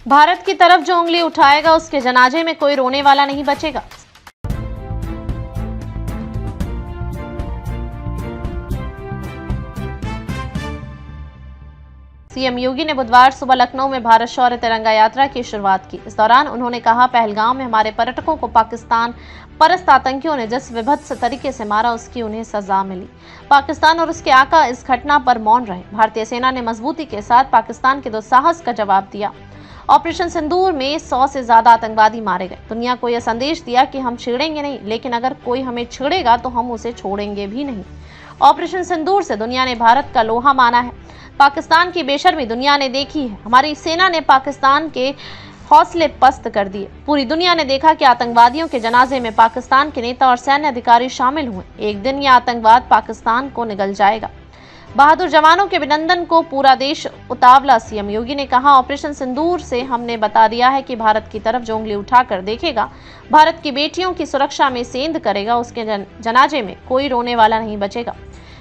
भारत की तरफ जो उंगली उठाएगा उसके जनाजे में कोई रोने वाला नहीं बचेगा। सीएम योगी ने बुधवार सुबह लखनऊ में भारत शौर्य तिरंगा यात्रा की शुरुआत की। इस दौरान उन्होंने कहा, पहलगाम में हमारे पर्यटकों को पाकिस्तान परस्त आतंकियों ने जिस विभत्स तरीके से मारा उसकी उन्हें सजा मिली। पाकिस्तान और उसके आका इस घटना पर मौन रहे। भारतीय सेना ने मजबूती के साथ पाकिस्तान के दुस्साहस का जवाब दिया। ऑपरेशन सिंदूर में 100 से ज्यादा आतंकवादी मारे गए। दुनिया को यह संदेश दिया कि हम छेड़ेंगे नहीं, लेकिन अगर कोई हमें छेड़ेगा तो हम उसे छोड़ेंगे भी नहीं। ऑपरेशन सिंदूर से दुनिया ने भारत का लोहा माना है। पाकिस्तान की बेशर्मी दुनिया ने देखी है। हमारी सेना ने पाकिस्तान के हौसले पस्त कर दिए। पूरी दुनिया ने देखा कि आतंकवादियों के जनाजे में पाकिस्तान के नेता और सैन्य अधिकारी शामिल हुए। एक दिन यह आतंकवाद पाकिस्तान को निगल जाएगा। बहादुर जवानों के अभिनंदन को पूरा देश उतावला। सीएम योगी ने कहा, ऑपरेशन सिंदूर से हमने बता दिया है कि भारत की तरफ जो उंगली उठाकर देखेगा, भारत की बेटियों की सुरक्षा में सेंध करेगा, उसके जनाजे में कोई रोने वाला नहीं बचेगा।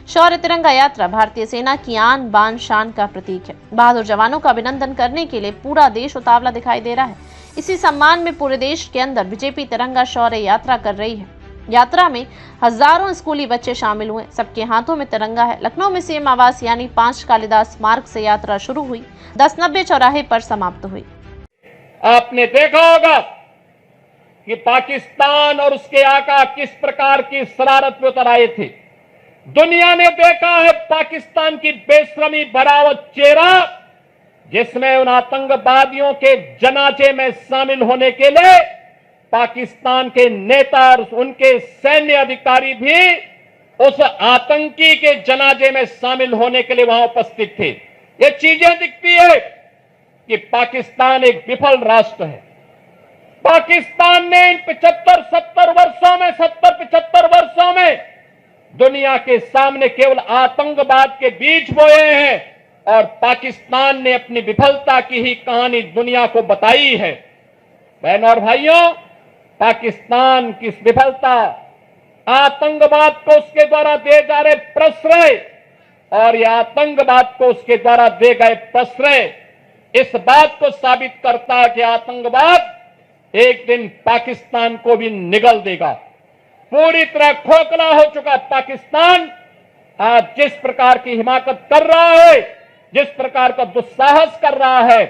शौर्य तिरंगा यात्रा भारतीय सेना की आन बान शान का प्रतीक है। बहादुर जवानों का अभिनंदन करने के लिए पूरा देश उतावला दिखाई दे रहा है। इसी सम्मान में पूरे देश के अंदर बीजेपी तिरंगा शौर्य यात्रा कर रही है। यात्रा में हजारों स्कूली बच्चे शामिल हुए। सबके हाथों में तिरंगा है। लखनऊ में सीएम आवास यानी 5 कालिदास मार्ग से यात्रा शुरू हुई, 1090 चौराहे पर समाप्त हुई। आपने देखा होगा कि पाकिस्तान और उसके आका किस प्रकार की शरारत में उतर आए थे। दुनिया ने देखा है पाकिस्तान की बेशर्मी भरा चेहरा, जिसमें उन आतंकवादियों के जनाजे में शामिल होने के लिए पाकिस्तान के नेता और उनके सैन्य अधिकारी भी उस आतंकी के जनाजे में शामिल होने के लिए वहां उपस्थित थे। ये चीजें दिखती है कि पाकिस्तान एक विफल राष्ट्र है। पाकिस्तान ने इन 75 वर्षों में दुनिया के सामने केवल आतंकवाद के बीज बोए हैं और पाकिस्तान ने अपनी विफलता की ही कहानी दुनिया को बताई है। बहनों और भाइयों, पाकिस्तान की विफलता, आतंकवाद को उसके द्वारा दिए जा रहे प्रश्रय और यह आतंकवाद को उसके द्वारा दिए गए प्रश्रय इस बात को साबित करता है कि आतंकवाद एक दिन पाकिस्तान को भी निगल देगा। पूरी तरह खोखला हो चुका पाकिस्तान आज जिस प्रकार की हिमाकत कर रहा है, जिस प्रकार का दुस्साहस कर रहा है,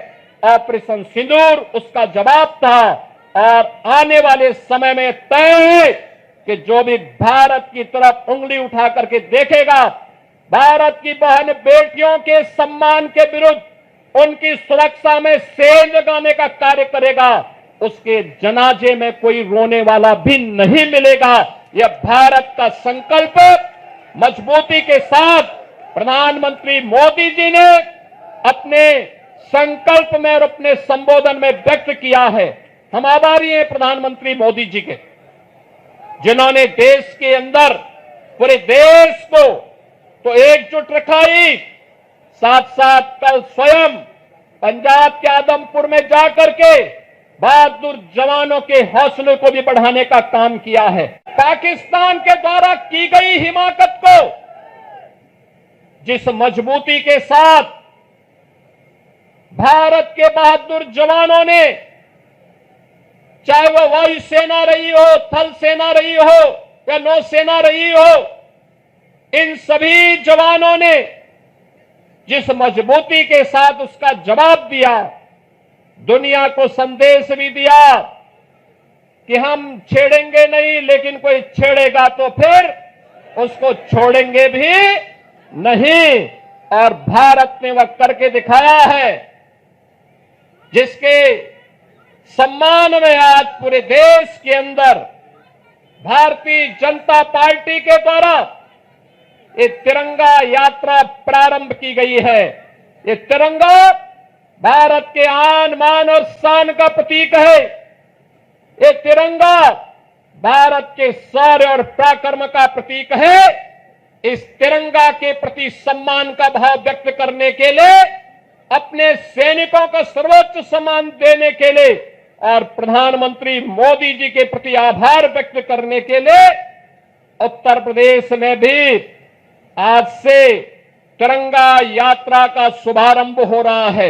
ऑपरेशन सिंदूर उसका जवाब था। और आने वाले समय में तय है कि जो भी भारत की तरफ उंगली उठा करके देखेगा, भारत की बहन बेटियों के सम्मान के विरुद्ध, उनकी सुरक्षा में सेंध लगाने का कार्य करेगा, उसके जनाजे में कोई रोने वाला भी नहीं मिलेगा। यह भारत का संकल्प मजबूती के साथ प्रधानमंत्री मोदी जी ने अपने संकल्प में और अपने संबोधन में व्यक्त किया है। हम आभारी हैं प्रधानमंत्री मोदी जी के, जिन्होंने देश के अंदर पूरे देश को तो एकजुट रखाई, साथ साथ कल स्वयं पंजाब के आदमपुर में जाकर के बहादुर जवानों के हौसले को भी बढ़ाने का काम किया है। पाकिस्तान के द्वारा की गई हिमाकत को जिस मजबूती के साथ भारत के बहादुर जवानों ने, चाहे वह वायुसेना रही हो, थल सेना रही हो या नौसेना रही हो, इन सभी जवानों ने जिस मजबूती के साथ उसका जवाब दिया, दुनिया को संदेश भी दिया कि हम छेड़ेंगे नहीं, लेकिन कोई छेड़ेगा तो फिर उसको छोड़ेंगे भी नहीं। और भारत ने वह करके दिखाया है, जिसके सम्मान में आज पूरे देश के अंदर भारतीय जनता पार्टी के द्वारा ये तिरंगा यात्रा प्रारंभ की गई है। ये तिरंगा भारत के आन मान और शान का प्रतीक है। ये तिरंगा भारत के शौर्य और पराक्रम का प्रतीक है। इस तिरंगा के प्रति सम्मान का भाव व्यक्त करने के लिए, अपने सैनिकों को सर्वोच्च सम्मान देने के लिए और प्रधानमंत्री मोदी जी के प्रति आभार व्यक्त करने के लिए उत्तर प्रदेश में भी आज से तिरंगा यात्रा का शुभारंभ हो रहा है।